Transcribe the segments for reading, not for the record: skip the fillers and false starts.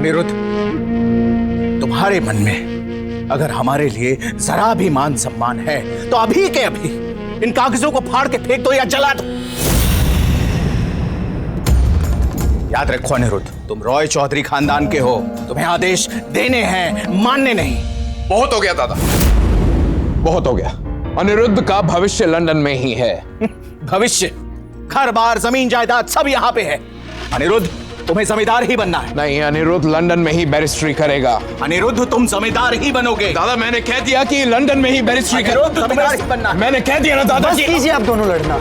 अनिरुद्ध, तुम्हारे मन में अगर हमारे लिए जरा भी मान सम्मान है तो अभी के अभी इन कागजों को फाड़ के फेंक दो या जला दो। याद रखो अनिरुद्ध, तुम रॉय चौधरी खानदान के हो, तुम्हें आदेश देने हैं, मानने नहीं। बहुत हो गया दादा, बहुत हो गया। अनिरुद्ध का भविष्य लंदन में ही है। भविष्य? घर बार जमीन जायदाद सब यहाँ पे है। अनिरुद्ध, तुम्हें जमींदार ही बनना है। नहीं, अनिरुद्ध लंदन में ही बैरिस्ट्री करेगा। अनिरुद्ध, तुम जमींदार ही बनोगे। दादा मैंने कह दिया कि लंदन में ही बैरिस्ट्री करेगा। जमींदार ही बनना। मैंने कह दिया ना दादा। बस कीजिए आप दोनों लड़ना।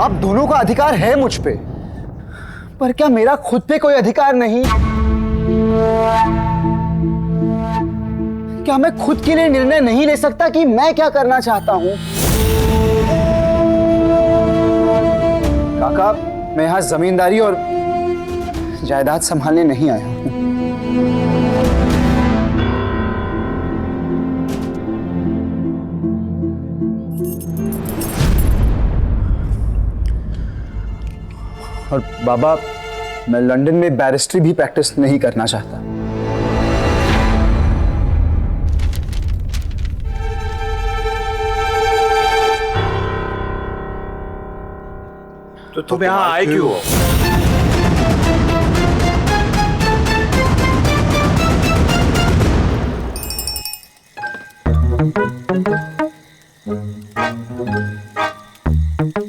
आप दोनों का अधिकार है मुझ पे, पर क्या मेरा खुद पे कोई अधिकार नहीं? क्या मैं खुद के लिए निर्णय नहीं ले सकता कि मैं क्या करना चाहता हूं? काका, मैं यहां जमींदारी और जायदाद संभालने नहीं आया हूं। और बाबा, मैं लंदन में बैरिस्ट्री भी प्रैक्टिस नहीं करना चाहता। तो तुम यहां आए क्यों हो?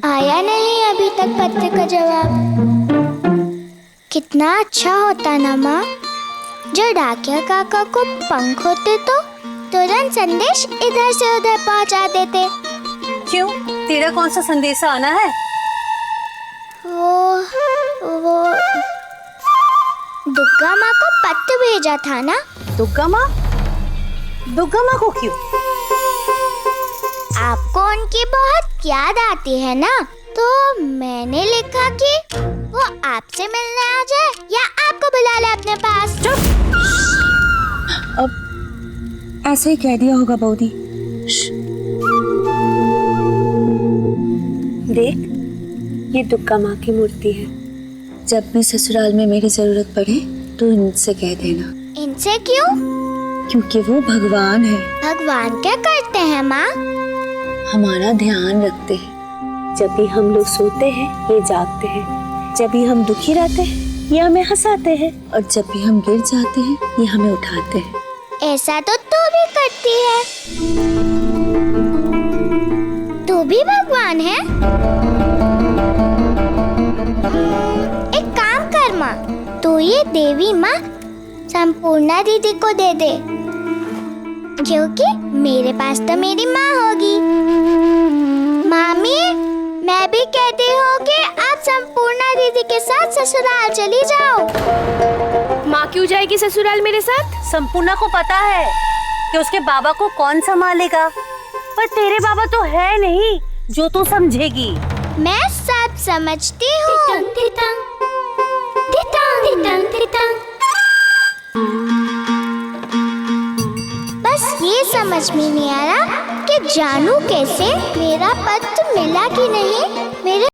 आया नहीं अभी तक पत्र का जवाब। कितना अच्छा होता ना माँ, जो डाकिया काका को पंख होते तो तुरंत संदेश इधर से उधर पहुंचा देते। क्यों, तेरा कौन सा संदेश आना है? वो दुर्गा माँ को पत्र भेजा था ना। दुर्गा माँ? दुर्गा माँ को क्यों? आपको उनकी बहुत याद आती है ना, तो मैंने लिखा कि वो आपसे मिलने आ जाए या आपको बुला ले अपने पास। चुप। अब ऐसे ही कह दिया होगा बौदी। देख, ये दुर्गा माँ की मूर्ति है। जब भी ससुराल में मेरी जरूरत पड़े तो इनसे कह देना। इनसे क्यों? क्योंकि वो भगवान है। भगवान क्या करते हैं माँ? हमारा ध्यान रखते हैं। जब भी हम लोग सोते हैं ये जागते हैं, जब भी हम दुखी रहते हैं ये हमें हंसाते हैं, और जब भी हम गिर जाते हैं ये हमें उठाते हैं। ऐसा तो तू भी करती है। तू भी भगवान है? एक काम कर माँ, तू ये देवी माँ संपूर्णा दीदी को दे दे, क्योंकि मेरे पास तो मेरी माँ होगी। मामी, मैं भी कहती हूँ कि आप संपूर्णा दीदी के साथ ससुराल चली जाओ। माँ क्यों जाएगी ससुराल मेरे साथ? संपूर्णा को पता है कि उसके बाबा को कौन संभालेगा, पर तेरे बाबा तो है नहीं जो तू समझेगी। मैं सब समझती हूँ। बस ये समझ में नहीं आ रहा कि जानू कैसे मेरा पत्र मिला कि नहीं। मेरे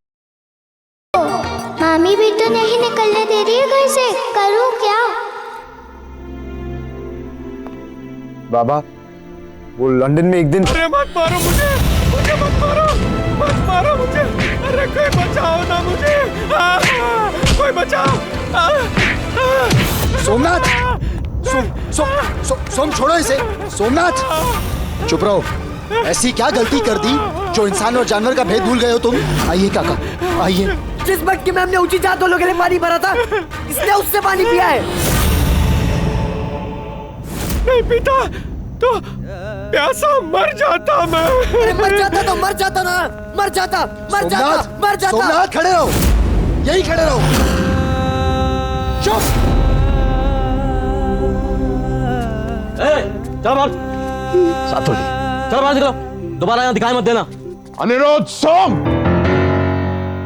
मामी भी तो नहीं निकलने दे रही है घर से, करूँ क्या? बाबा, वो लंदन में एक दिन। अरे मत मारो मुझे, मुझे मत मारो, मत मारो मुझे। अरे कोई बचाओ ना मुझे, कोई बचाओ। सोमनाथ, सोम छोड़ो इसे। सोमनाथ, चुप रहो। ऐसी क्या गलती कर दी जो इंसान और जानवर का भेद भूल गए हो तुम? आइए काका, आइए। जिस मटके में हमने ऊंची जात वालों के लिए पानी भरा था, इसने उससे पानी पिया है। नहीं पीता तो प्यासा मर जाता मैं। अरे मर जाता तो मर जाता ना, मर जाता, मर जाता, मर जाता। सोमनाथ, खड़े रहो, यही खड़े रहो। चुप। चलो बाहर, चलो बाहर निकलो, दोबारा यहाँ दिखाई मत देना। अनिरुद्ध, सोम,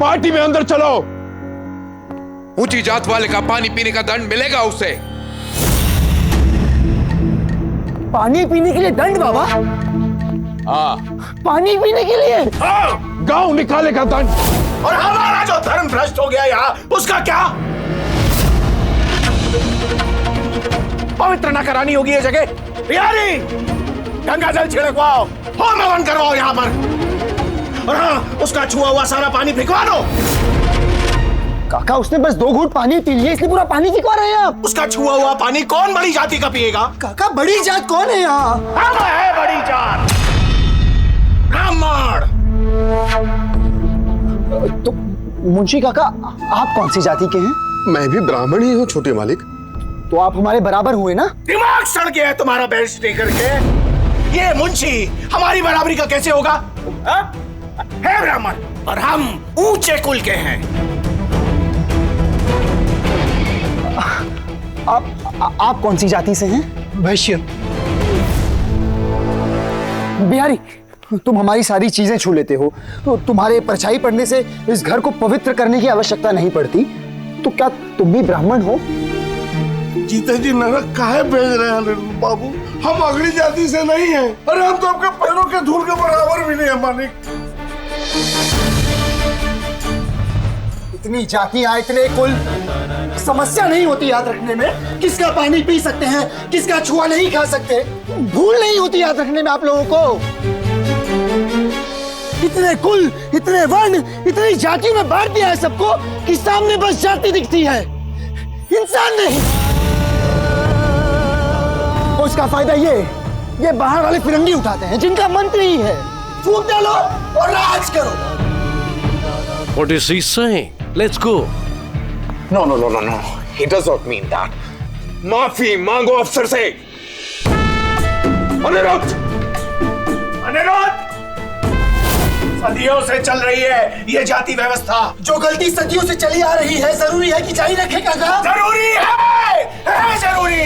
पार्टी में अंदर चलो। ऊंची जात वाले का पानी पीने का दंड मिलेगा उसे। पानी पीने के लिए दंड बाबा? पानी पीने के लिए? गांव निकालेगा दंड। और हमारा जो धर्म भ्रष्ट हो गया यहाँ, उसका क्या? पवित्र न करानी होगी ये जगह? बिहारी, गंगा जल छिड़कवाओ, होम हवन करवाओ यहाँ पर। और हाँ, उसका छुआ हुआ सारा पानी फेंकवा दो। काका उसने बस 2 घूंट पानी पी लिए, इसलिए पूरा पानी फेंकवा रहे हैं आप? उसका छुआ हुआ पानी कौन बड़ी जाति का पिएगा? काका बड़ी जात कौन है यहाँ? हम है बड़ी जात, ब्राह्मण। तो मुंशी काका आप कौन सी जाति के हैं? मैं भी ब्राह्मण ही हूँ छोटे मालिक। तो आप हमारे बराबर हुए ना? दिमाग सड़ गया है तुम्हारा बेइज्जती करके। ये मुंशी हमारी बराबरी का कैसे होगा? हा? है ब्राह्मण और हम ऊंचे कुल के हैं। आप कौन सी जाति से हैं? वैश्य। बिहारी, तुम हमारी सारी चीजें छू लेते हो, तो तुम्हारे परछाई पड़ने से इस घर को पवित्र करने की आवश्यकता नहीं पड़ती। तो क्या तुम भी ब्राह्मण हो? जीते जी नरक काहे भेज रहे हैं लल्लू बाबू? हम अगली जाति से नहीं हैं। अरे हम तो आपके पैरों के धूल के बराबर भी नहीं है मालिक। इतनी जातियां, इतने कुल, समस्या नहीं होती याद रखने में? किसका पानी पी सकते हैं, किसका छुआ नहीं खा सकते, भूल नहीं होती याद रखने में आप लोगों को? इतने कुल, इतने वर्ण, इतनी जाति में बांट दिया है सबको कि सामने बस जाति दिखती है, इंसान नहीं। और उसका फायदा ये बाहर वाले फिरंगी उठाते हैं जिनका मंत्री ही है। फूंक डालो और राज करो। What is he saying? Let's go. No. He does not mean that. माफी मांगो अफसर से। अनिरुद्ध, सदियों से चल रही है ये जाति व्यवस्था। जो गलती सदियों से चली आ रही है, जरूरी है कि जारी रखे काका? जरूरी है जरूरी।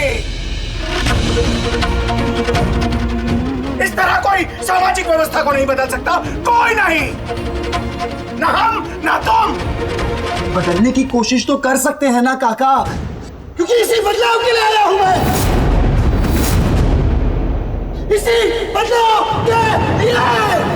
इस तरह कोई सामाजिक व्यवस्था को नहीं बदल सकता, कोई नहीं, ना हम ना तुम। बदलने की कोशिश तो कर सकते हैं ना काका, क्योंकि इसी बदलाव के लिए आया हूं मैं। इसी बदलाव के लिए।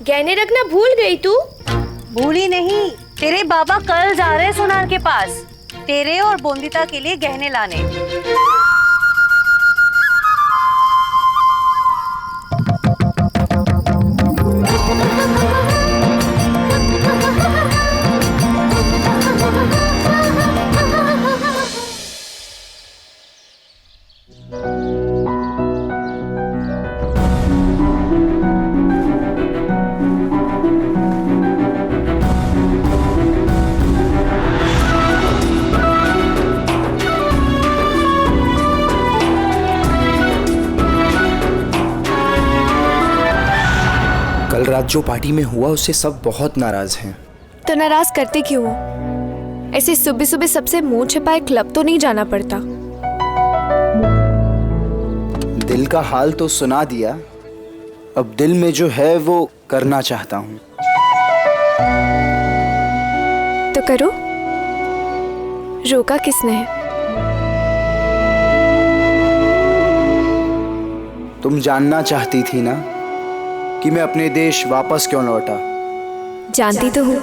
गहने रखना भूल गई तू? भूली नहीं, तेरे बाबा कल जा रहे हैं सोनार के पास, तेरे और बोंदिता के लिए गहने लाने। कल रात जो पार्टी में हुआ उससे सब बहुत नाराज हैं। तो नाराज करते क्यों हो? ऐसे सुबह सुबह सबसे मुंह छिपाए क्लब तो नहीं जाना पड़ता। दिल का हाल तो सुना दिया, अब दिल में जो है वो करना चाहता हूँ। तो करो, रोका किसने है? तुम जानना चाहती थी ना कि मैं अपने देश वापस क्यों लौटा। जानती तो हूँ,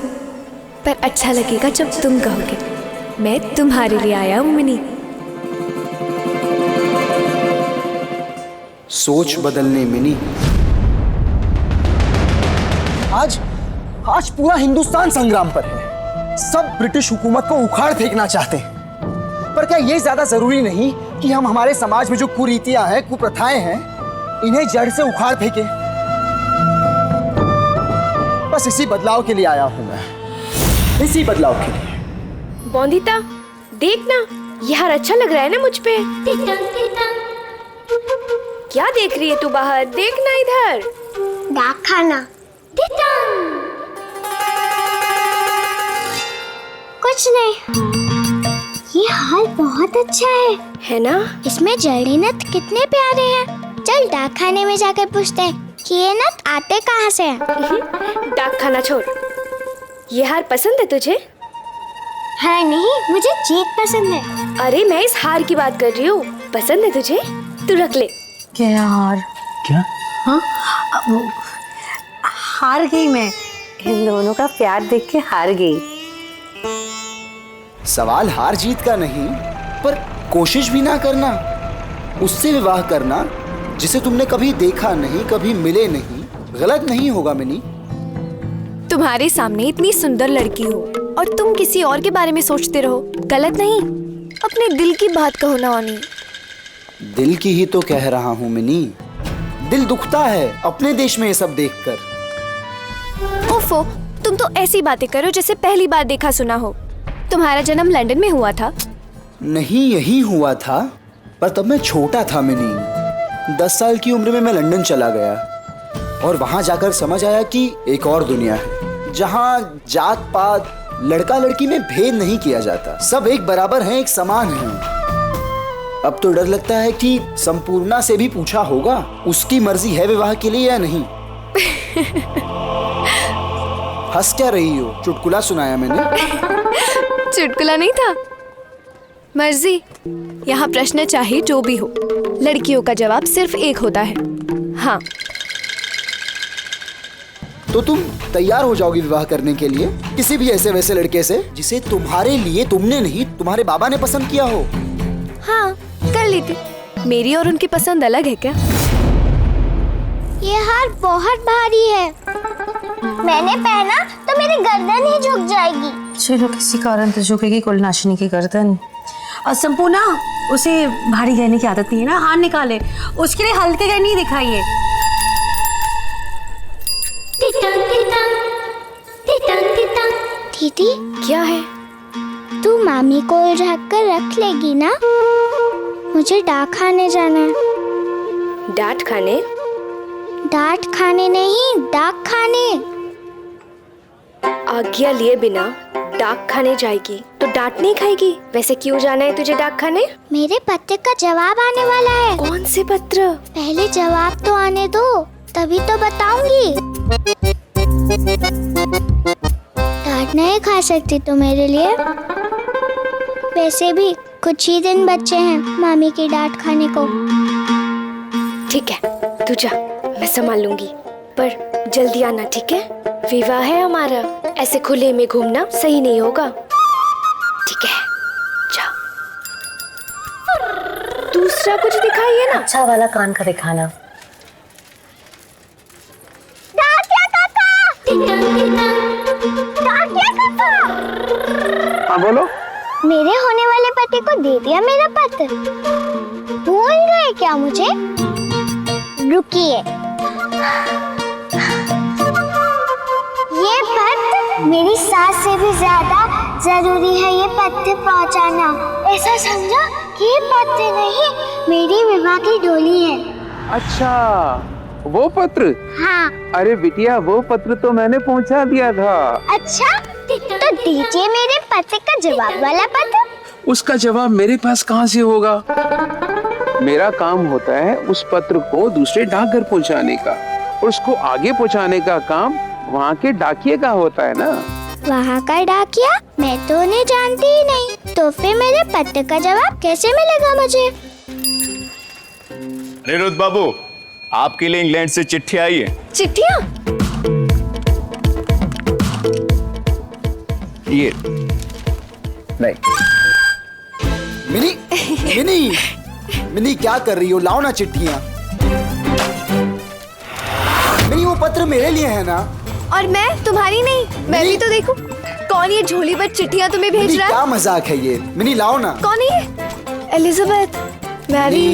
पर अच्छा लगेगा जब तुम कहोगे मैं तुम्हारे लिए आया हूँ मिनी। सोच बदलने मिनी। आज पूरा हिंदुस्तान संग्राम पर है। सब ब्रिटिश हुकूमत को उखाड़ फेंकना चाहते हैं। पर क्या ये ज्यादा जरूरी नहीं कि हम हमारे समाज में जो कुरीतियां हैं, कुप्रथाएं हैं, इन्हें जड़ से उखाड़ फेंके? बस इसी बदलाव के लिए आया हूं मैं, इसी बदलाव के लिए। बॉन्दिता, देख ना, ये हार अच्छा लग रहा है ना मुझ पे। क्या देख रही है तू बाहर? देख ना इधर। डाक खाना। कुछ नहीं, ये हाल बहुत अच्छा है ना? इसमें जड़ी नथ कितने प्यारे हैं। चल डाक खाने में जाकर पूछते हैं कि ये नथ आते कहाँ से हैं। डाक खाना छोड़, ये हार पसंद है तुझे? हाँ नहीं, मुझे जीत पसंद है। अरे मैं इस हार की बात कर रही हूँ। पसंद है तुझे? तू रख ले। क्या हार? क्या? हाँ, वो हार गई मैं। इन दोनों का प्यार देख के हार गई। सवाल हार जीत का नहीं, पर कोशिश भी ना करना, उससे विवाह करना जिसे तुमने कभी देखा नहीं, कभी मिले नहीं, गलत नहीं होगा मिनी। तुम्हारे सामने इतनी सुंदर लड़की हो और तुम किसी और के बारे में सोचते रहो, गलत नहीं। अपने दिल की बात कहो ना ओनी। दिल की ही तो कह रहा हूँ मिनी। दिल दुखता है अपने देश में ये सब देखकर। ओफो, तुम तो ऐसी बातें करो जैसे पहली बार देखा सुना हो। तुम्हारा जन्म लंदन में हुआ था? नहीं, यही हुआ था, पर तब मैं छोटा था मिनी। 10 साल की उम्र में मैं लंदन चला गया और वहां जाकर समझ आया कि एक और दुनिया है जहां जात पात, लड़का लड़की में भेद नहीं किया जाता। सब एक बराबर हैं, एक समान हैं। अब तो डर लगता है कि संपूर्णा से भी पूछा होगा उसकी मर्जी है विवाह के लिए या नहीं। हंस क्या रही हो? चुटकुला सुनाया मैंने। चुटकुला नहीं था, मर्जी। यहाँ प्रश्न चाहे जो भी हो, लड़कियों का जवाब सिर्फ एक होता है, हाँ। तो तुम तैयार हो जाओगी विवाह करने के लिए किसी भी ऐसे वैसे लड़के से जिसे तुम्हारे लिए तुमने नहीं, तुम्हारे बाबा ने पसंद किया हो? हाँ, कर लेती। मेरी और उनकी पसंद अलग है क्या? ये हार बहुत भारी है। मैंने पहना तो मेरी गर्दन ही झुक जाएगी। चलो, किसी कारण तो झुकेगी कुलनाशिनी की गर्दन। और संपूर्णा, उसे भारी गहने की आदत नहीं है ना, हार निकाले। उसके लिए हल्के गहने दिखाइए। दीदी, क्या है? तू मामी को उलझा कर रख लेगी ना? मुझे डाक खाने जाना है। डांट खाने? डांट खाने नहीं, डाक खाने। आज्ञा लिए बिना डाक खाने जाएगी तो डांट नहीं खाएगी? वैसे क्यों जाना है तुझे डाक खाने? मेरे पत्र का जवाब आने वाला है। कौन से पत्र? पहले जवाब तो आने दो, तभी तो बताऊंगी। डांट नहीं खा सकती तो मेरे लिए। वैसे भी कुछ ही दिन बचे हैं मामी की डांट खाने को। ठीक है, तू जा, मैं संभाल लूंगी, पर जल्दी आना, ठीक है? विवाह है हमारा, ऐसे खुले में घूमना सही नहीं होगा। ठीक है, जा। दूसरा कुछ दिखाइए ना। अच्छा वाला कान का दिखाना। हाँ बोलो। मेरे होने वाले पति को दे दिया मेरा पत्र। भूल गए क्या मुझे? रुकिए, ये पत्र मेरी सास से भी ज्यादा जरूरी है। ये पत्र पहुंचाना, ऐसा समझो कि ये पत्र नहीं, मेरी विवाह की डोली है। अच्छा, वो पत्र? हाँ। अरे बिटिया, वो पत्र तो मैंने पहुंचा दिया था। अच्छा, तो दीजिए मेरे पत्र का जवाब वाला पत्र। उसका जवाब मेरे पास कहाँ से होगा? मेरा काम होता है उस पत्र को दूसरे डाकघर पहुंचाने का, और उसको आगे पहुंचाने का काम वहाँ के डाकिये का होता है ना। वहाँ का डाकिया? मैं तो उन्हें जानती ही नहीं, तो फिर मेरे पत्र का जवाब कैसे मिलेगा मुझे? अनिरुद्ध बाबू, आपके लिए इंग्लैंड से चिट्ठी आई है। चिट्ठियाँ? ये नहीं। मिनी, मिनी, मिनी क्या कर रही हो? लाओ ना चिट्ठियाँ। पत्र मेरे लिए है ना। और मैं तुम्हारी नहीं, मैं भी तो देखूं कौन ये झोली भर चिट्ठियां तुम्हें भेज रहा है। क्या मजाक है ये? मिनी लाओ ना। कौन है ये? Elizabeth, Mary,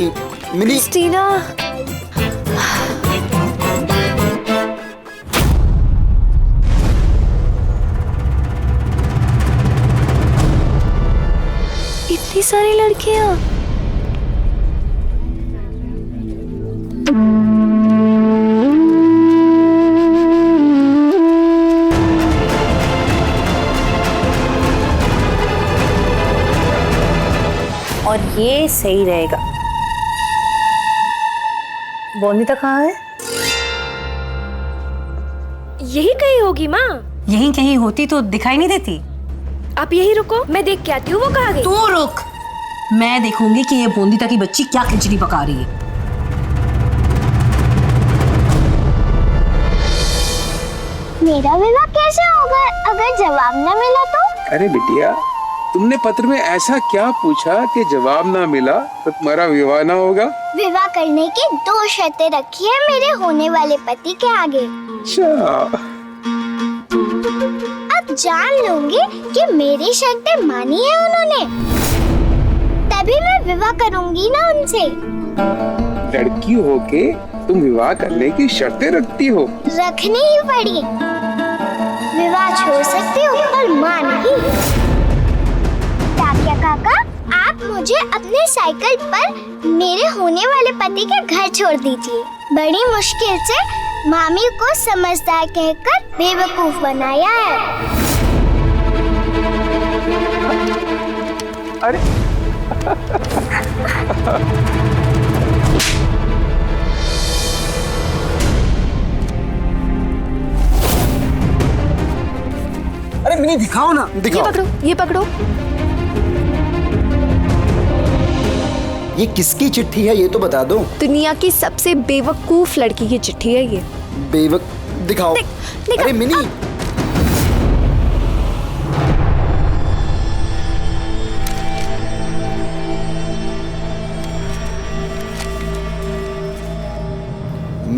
Mini. क्रिस्टीना। इतनी सारी लड़कियां। और ये सही रहेगा। बोनिता कहाँ है? यही कहीं होगी माँ। यहीं कहीं होती तो दिखाई नहीं देती। आप यही रुको, मैं देख के आती हूँ वो कहाँ गई। तू रुक, मैं देखूंगी कि ये बोनिता की बच्ची क्या खिचड़ी पका रही है। मेरा विवाह कैसे होगा अगर जवाब न मिला तो? अरे बिटिया, तुमने पत्र में ऐसा क्या पूछा कि जवाब ना मिला तो तुम्हारा विवाह ना होगा? विवाह करने की 2 शर्तें रखी है मेरे होने वाले पति के आगे। अच्छा, अब जान लूंगी कि मेरी शर्तें मानी है उन्होंने, तभी मैं विवाह करूंगी ना उनसे। लड़की होके तुम विवाह करने की शर्तें रखती हो? रखनी ही पड़ी। विवाह छोड़ सकती हूँ पर मां नहीं। डाकिया काका, आप मुझे अपने साइकिल पर मेरे होने वाले पति के घर छोड़ दीजिए। बड़ी मुश्किल से मामी को समझदार कहकर बेवकूफ बनाया है। अरे अरे मिनी दिखाओ ना। दिखाओ। ये पकड़ो। ये किसकी चिट्ठी है ये तो बता दो। दुनिया की सबसे बेवकूफ लड़की की चिट्ठी है ये। दिखाओ। अरे मिनी,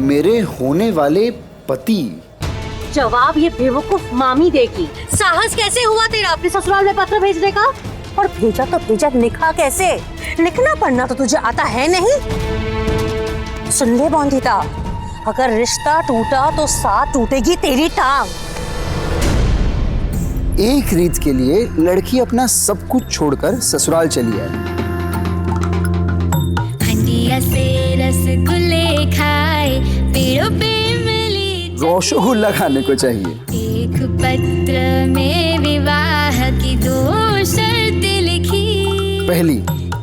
मेरे होने वाले पति। जवाब ये बेवकूफ मामी देगी। साहस कैसे हुआ तेरा अपने ससुराल में पत्र भेजने का? और भेजा तो भेजा, लिखा कैसे? लिखना पढ़ना तो तुझे आता है नहीं। सुन ले बोनिता, अगर रिश्ता टूटा तो साथ टूटेगी तेरी टांग। एक रीत के लिए लड़की अपना सब कुछ छोड़कर ससुराल चली आई। हंडिया से रसगुल्ले खाए, पेड़ों पे मिली रसगुल्ला खाने को चाहिए। एक पत्र में विवाह की 2 शर्तें लिखी, पहली,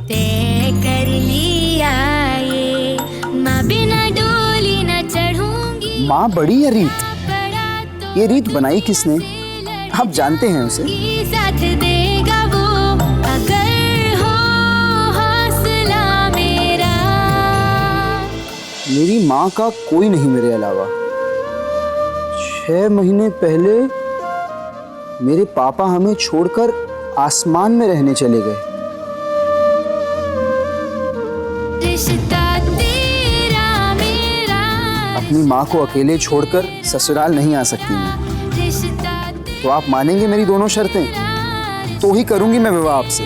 तय कर लिया ये, माँ बिना डोली न चढ़ूंगी। माँ बड़ी या रीत? ये रीत बनाई किसने? आप जानते हैं उसे? साथ देगा वो अगर हो हौसला मेरा। मेरी माँ का कोई नहीं मेरे अलावा। 6 महीने पहले मेरे पापा हमें छोड़कर आसमान में रहने चले गए। रिश्ता तेरा मेरा, अपनी माँ को अकेले छोड़कर ससुराल नहीं आ सकती मैं। तो आप मानेंगे मेरी दोनों शर्तें? तो ही करूंगी मैं विवाह आपसे।